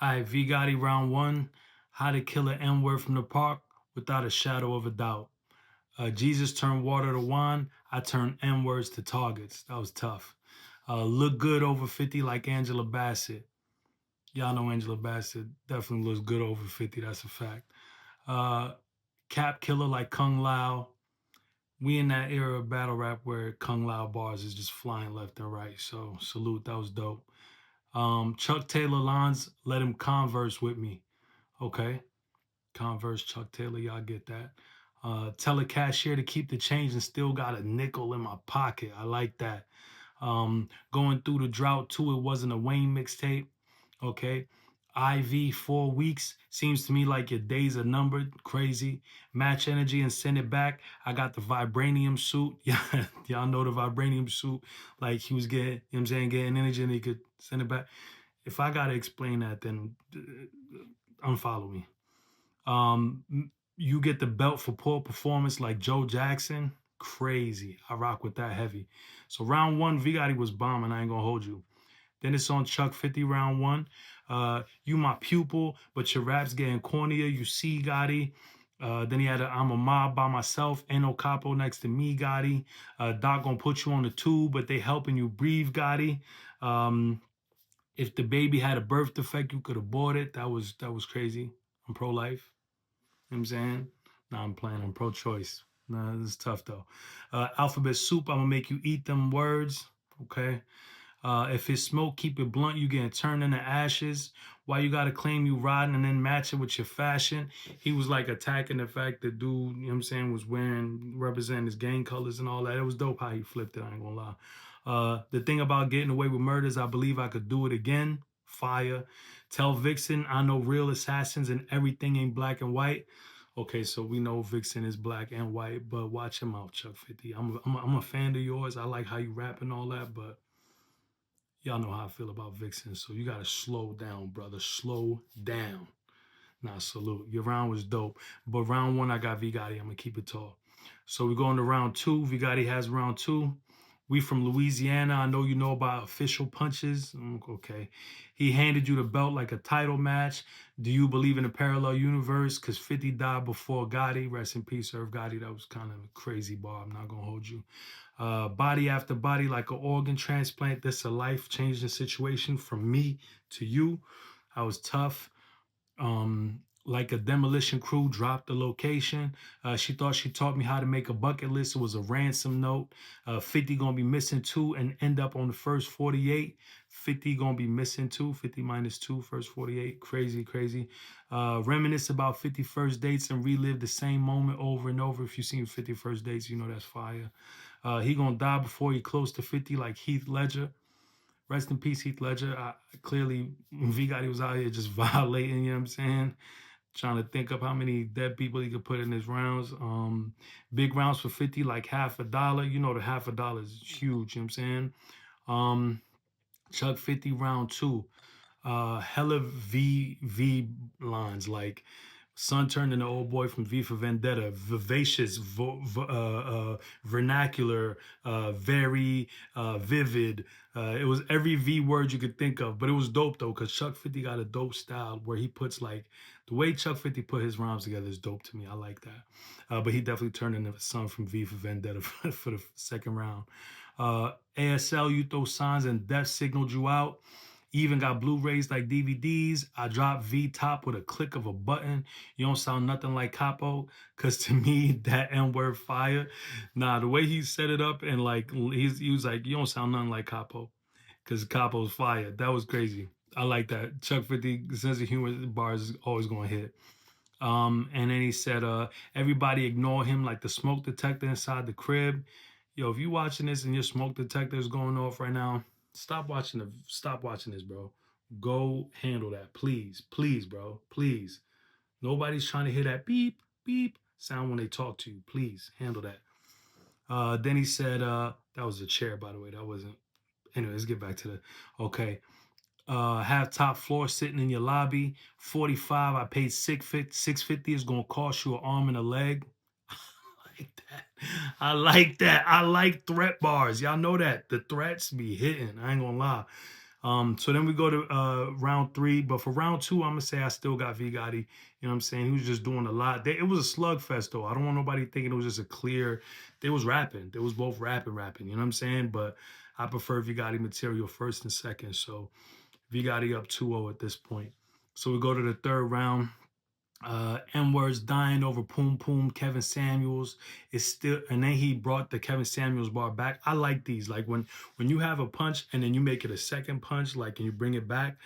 All right, V Gotti round one. How to kill an N word from the park without a shadow of a doubt. Jesus turned water to wine. I turned N words to targets. That was tough. Look good over 50 like Angela Bassett. Y'all know Angela Bassett definitely looks good over 50. That's a fact. Uh, Cap killer like Kung Lao. We in that era of battle rap where Kung Lao bars is just flying left and right. So salute. That was dope. Chuck Taylor lines, let him converse with me. Okay. Converse, Chuck Taylor, y'all get that. Tell a cashier to keep the change and still got a nickel in my pocket. I like that. Going through the drought too, it wasn't a Wayne mixtape. Okay. IV 4 weeks seems to me like your days are numbered. Crazy. Match energy and send it back. I got the vibranium suit. Yeah, y'all know the vibranium suit. Like he was getting, you know what I'm saying, getting energy and he could send it back. If I gotta explain that, then unfollow me. You get the belt for poor performance like Joe Jackson. Crazy. I rock with that heavy. So round one, V Gotti was bombing. I ain't gonna hold you. Then it's on Chuck 50 round one. You my pupil, but your rap's getting cornier. You see Gotti. Then he had I'm a mob by myself. Ain't no capo next to me, Gotti. Doc gonna put you on the tube, but they helping you breathe, Gotti. If the baby had a birth defect, you could abort it. That was crazy. I'm pro life. You know what I'm saying? Nah, I'm playing. I'm pro-choice. Nah, this is tough though. Alphabet soup. I'm gonna make you eat them words. Okay. If it's smoke, keep it blunt. You getting turned into ashes. Why you gotta claim you riding and then match it with your fashion? He was like attacking the fact that dude, you know what I'm saying, was wearing representing his gang colors and all that. It was dope how he flipped it. I ain't gonna lie. The thing about getting away with murders, I believe I could do it again. Fire. Tell Vixen I know real assassins and everything ain't black and white. Okay, so we know Vixen is black and white, but watch him out, Chuck 50. I'm a fan of yours. I like how you rap and all that, but y'all know how I feel about Vixen. So you gotta slow down, brother. Slow down. Nah, salute. Your round was dope. But round one, I got V Gotti. I'm gonna keep it tall. So we go into round two. V Gotti has round two. We from Louisiana. I know you know about official punches. Okay. He handed you the belt like a title match. Do you believe in a parallel universe? Because 50 died before Gotti. Rest in peace, Irv Gotti. That was kind of a crazy bar. I'm not going to hold you. Body after body like an organ transplant. This is a life-changing situation from me to you. I was tough. Like a demolition crew dropped the location. She thought she taught me how to make a bucket list. It was a ransom note. 50 gonna be missing two and end up on the first 48. 50 gonna be missing two. 50 minus two, first 48. Crazy, crazy. Reminisce about 50 first dates and relive the same moment over and over. If you've seen 50 first dates, you know that's fire. He gonna die before he close to 50 like Heath Ledger. Rest in peace, Heath Ledger. Clearly, V Gotti was out here just violating, you know what I'm saying? Trying to think of how many dead people he could put in his rounds. Big rounds for 50, like half a dollar. You know, the half a dollar is huge, you know what I'm saying? Um, Chuck 50 round two. Hella V lines like son turned into old boy from V for Vendetta, vivacious, vernacular, very vivid. It was every V word you could think of, but it was dope though because Chuck 50 got a dope style where he puts like the way Chuck 50 put his rhymes together is dope to me. I like that. But he definitely turned into son from V for Vendetta for the second round. ASL, you throw signs and death signaled you out. Even got Blu-rays like DVDs. I dropped V top with a click of a button. You don't sound nothing like Capo, cause to me that N-word fire. Nah, the way he set it up and like he was like, you don't sound nothing like Capo, cause Capo's fire. That was crazy. I like that. Chuck 50 sense of humor bars is always gonna hit. And then he said, everybody ignore him like the smoke detector inside the crib. Yo, if you watching this and your smoke detector is going off right now, stop watching this, bro. Go handle that. Please. Please, bro. Please. Nobody's trying to hear that beep, beep sound when they talk to you. Please handle that. Then he said, that was a chair, by the way. That wasn't. Anyway, let's get back to the. Okay. Have top floor sitting in your lobby. 45. I paid 650 is gonna cost you an arm and a leg. Like that. I like that. I like threat bars. Y'all know that. The threats be hitting. I ain't gonna lie. So then we go to round three, but for round two, I'm gonna say I still got V Gotti. You know what I'm saying? He was just doing a lot. It was a slugfest though. I don't want nobody thinking it was just a clear. They was rapping. They was both rapping. You know what I'm saying? But I prefer V Gotti material first and second. So V Gotti up 2-0 at this point. So we go to the third round. N words dying over Poom Poom. Kevin Samuels is still, and then he brought the Kevin Samuels bar back. I like these. Like when you have a punch and then you make it a second punch, like and you bring it back,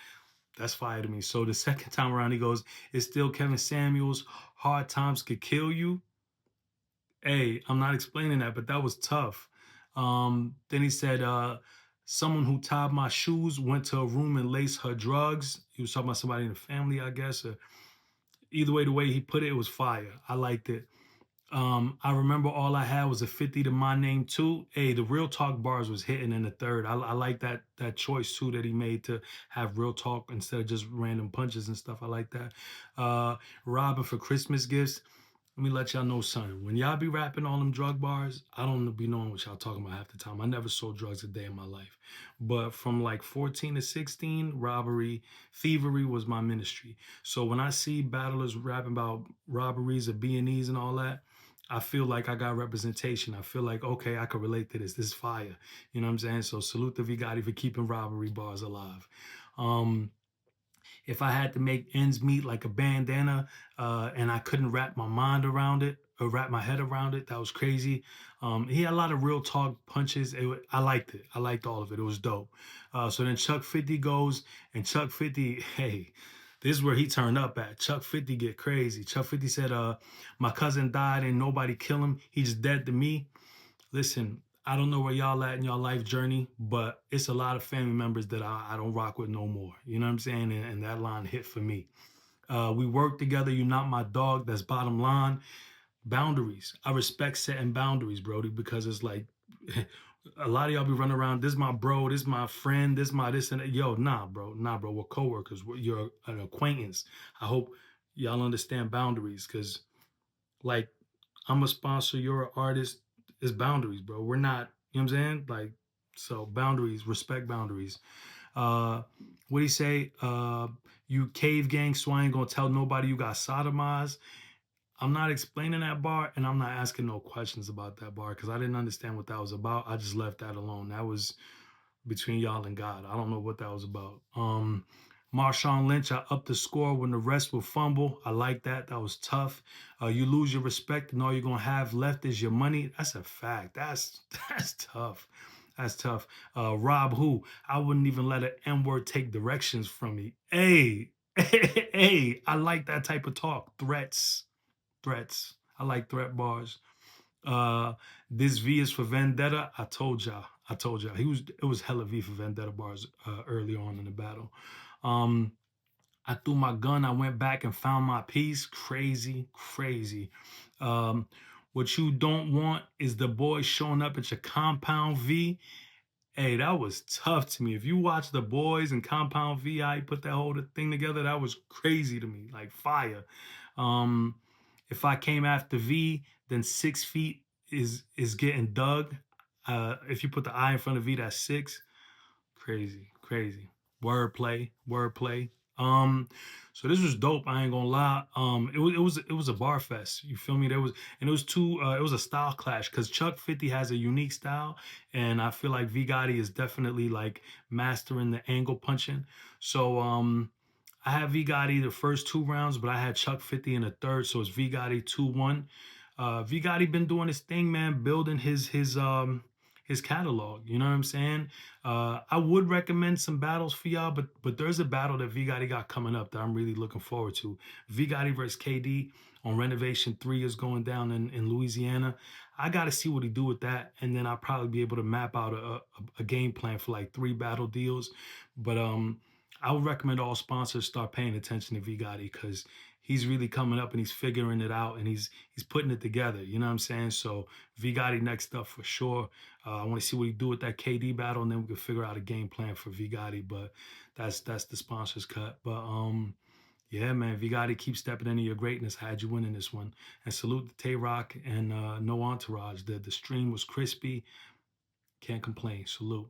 that's fire to me. So the second time around, he goes, "It's still Kevin Samuels. Hard times could kill you." Hey, I'm not explaining that, but that was tough. Then he said, "Someone who tied my shoes went to a room and laced her drugs." He was talking about somebody in the family, I guess. Either way, the way he put it, it was fire. I liked it. I remember all I had was a 50 to my name too. Hey, the real talk bars was hitting in the third. I like that choice too that he made to have real talk instead of just random punches and stuff. I like that. Robbing for Christmas gifts. Let me let y'all know something. When y'all be rapping all them drug bars, I don't be knowing what y'all talking about half the time. I never sold drugs a day in my life. But from like 14 to 16, robbery, thievery was my ministry. So when I see battlers rapping about robberies of B&Es and all that, I feel like I got representation. I feel like, okay, I can relate to this. This is fire. You know what I'm saying? So salute to Vigati for keeping robbery bars alive. Um, if I had to make ends meet like a bandana, and I couldn't wrap my mind around it or wrap my head around it, that was crazy. He had a lot of real talk punches. I liked it. I liked all of it. It was dope. So then Chuck 50 goes, and Chuck 50, hey, this is where he turned up at. Chuck 50 get crazy. Chuck 50 said, my cousin died and nobody kill him. He's dead to me. Listen, I don't know where y'all at in y'all life journey, but it's a lot of family members that I don't rock with no more. You know what I'm saying? And that line hit for me. We work together. You're not my dog. That's bottom line. Boundaries. I respect setting boundaries, Brody, because it's like a lot of y'all be running around. This is my bro. This is my friend. This is my this and that. Yo, nah, bro. Nah, bro. We're coworkers. You're an acquaintance. I hope y'all understand boundaries because, like, I'm a sponsor, you're an artist. It's boundaries, bro. We're not, you know what I'm saying? Like, so boundaries, respect boundaries. Uh, what do you say? You cave gang, so I ain't gonna tell nobody you got sodomized. I'm not explaining that bar and I'm not asking no questions about that bar because I didn't understand what that was about. I just left that alone. That was between y'all and God. I don't know what that was about. Marshawn Lynch, I upped the score when the rest will fumble. I like that. That was tough. You lose your respect, and all you're gonna have left is your money. That's a fact. That's tough. That's tough. Rob, who I wouldn't even let an N word take directions from me. Hey, hey, I like that type of talk. Threats. I like threat bars. Uh, this V is for Vendetta. I told y'all. I told y'all. It was hella V for Vendetta bars early on in the battle. Um, I threw my gun. I went back and found my piece. Crazy, crazy. Um, what you don't want is the boys showing up at your compound V. Hey, that was tough to me. If you watch the boys and Compound V, I put that whole thing together. That was crazy to me, like fire. Um, if I came after V, then 6 feet is getting dug. If you put the I in front of V, that's six. Crazy, crazy. Wordplay, wordplay. Um, so this was dope. I ain't gonna lie. It was a bar fest. You feel me? There was and it was two. It was a style clash because Chuck 50 has a unique style, and I feel like V Gotti is definitely like mastering the angle punching. So I had V Gotti the first 2 rounds, but I had Chuck 50 in the third, so it's V Gotti 2-1. V Gotti been doing his thing, man, building his catalog. You know what I'm saying? I would recommend some battles for y'all, but there's a battle that V Gotti got coming up that I'm really looking forward to. V Gotti versus KD on Renovation 3 is going down in Louisiana. I got to see what he do with that, and then I'll probably be able to map out a game plan for like 3 battle deals. But I would recommend all sponsors start paying attention to V Gotti because he's really coming up and he's figuring it out and he's putting it together. You know what I'm saying? So V Gotti next up for sure. I want to see what he do with that KD battle, and then we can figure out a game plan for V Gotti. But that's the sponsors cut. But yeah, man, V Gotti keep stepping into your greatness. I had you winning this one, and salute to Tay Rock and no Entourage. The stream was crispy. Can't complain. Salute.